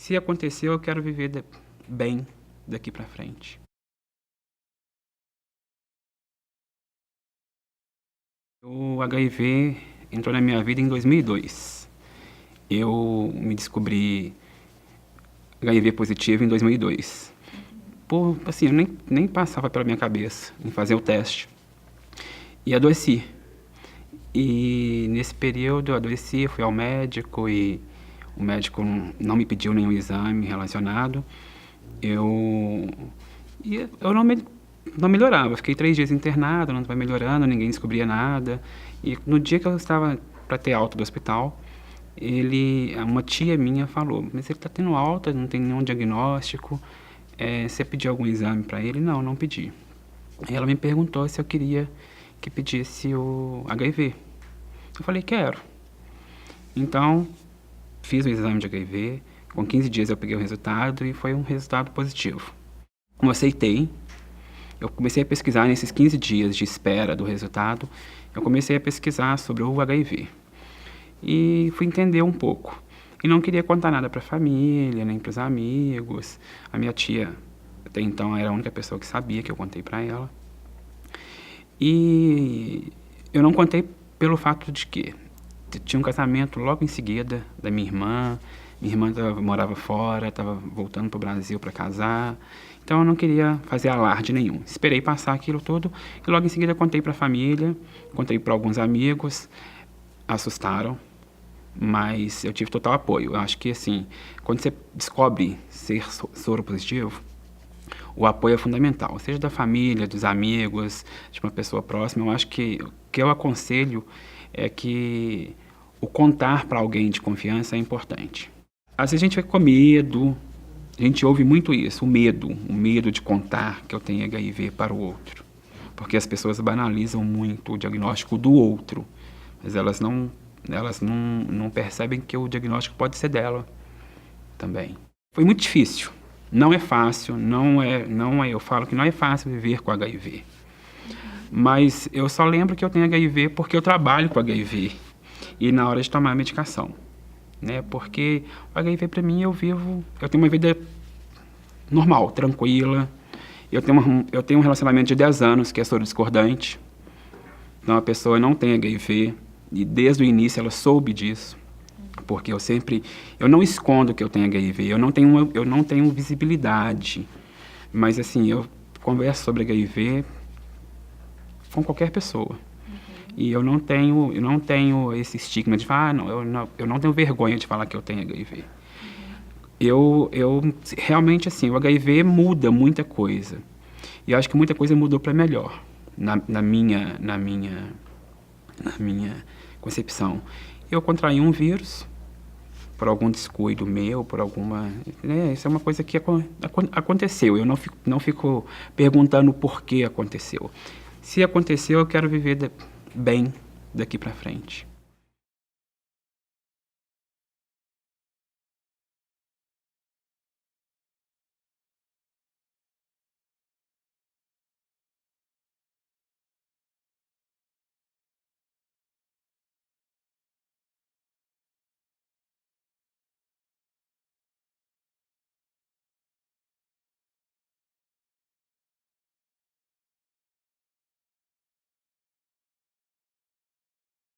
Se aconteceu, eu quero viver bem daqui pra frente. O HIV entrou na minha vida em 2002. Eu me descobri HIV positivo em 2002. Assim, eu nem passava pela minha cabeça em fazer o teste. E adoeci. E nesse período eu adoeci, fui ao médico e o médico não me pediu nenhum exame relacionado. Eu não melhorava, fiquei 3 dias internado, não estava melhorando, ninguém descobria nada. E no dia que eu estava para ter alta do hospital, uma tia minha falou, mas ele está tendo alta, não tem nenhum diagnóstico, você pediu algum exame para ele? Não pedi. E ela me perguntou se eu queria que pedisse o HIV. Eu falei, quero. Então, fiz o exame de HIV, com 15 dias eu peguei o resultado e foi um resultado positivo. Eu aceitei, eu comecei a pesquisar nesses 15 dias de espera do resultado, eu comecei a pesquisar sobre o HIV. E fui entender um pouco. E não queria contar nada para a família, nem para os amigos. A minha tia, até então, era a única pessoa que sabia, que eu contei para ela. E eu não contei pelo fato de que tinha um casamento logo em seguida da minha irmã. Minha irmã morava fora, estava voltando para o Brasil para casar. Então eu não queria fazer alarde nenhum. Esperei passar aquilo tudo e logo em seguida contei para a família, contei para alguns amigos, assustaram, mas eu tive total apoio. Eu acho que assim, quando você descobre ser soro positivo, o apoio é fundamental, seja da família, dos amigos, de uma pessoa próxima. Eu acho que o que eu aconselho é que o contar para alguém de confiança é importante. Às vezes a gente fica com medo, a gente ouve muito isso, o medo de contar que eu tenho HIV para o outro. Porque as pessoas banalizam muito o diagnóstico do outro, mas elas não percebem que o diagnóstico pode ser dela também. Foi muito difícil, não é fácil, eu falo que não é fácil viver com HIV. Mas eu só lembro que eu tenho HIV porque eu trabalho com HIV e na hora de tomar a medicação. Né? Porque o HIV para mim eu tenho uma vida normal, tranquila. Eu tenho um relacionamento de 10 anos que é soro discordante. Então a pessoa não tem HIV e desde o início ela soube disso. Porque eu não escondo que eu tenho HIV, eu não tenho visibilidade. Mas assim, eu converso sobre HIV com qualquer pessoa. E eu não tenho esse estigma de falar, eu não tenho vergonha de falar que eu tenho HIV. Eu realmente, assim, o HIV muda muita coisa. E eu acho que muita coisa mudou para melhor, na minha concepção. Eu contraí um vírus, por algum descuido meu, por alguma... isso é uma coisa que aconteceu. Eu não fico perguntando por que aconteceu. Se aconteceu, eu quero viver bem daqui para frente.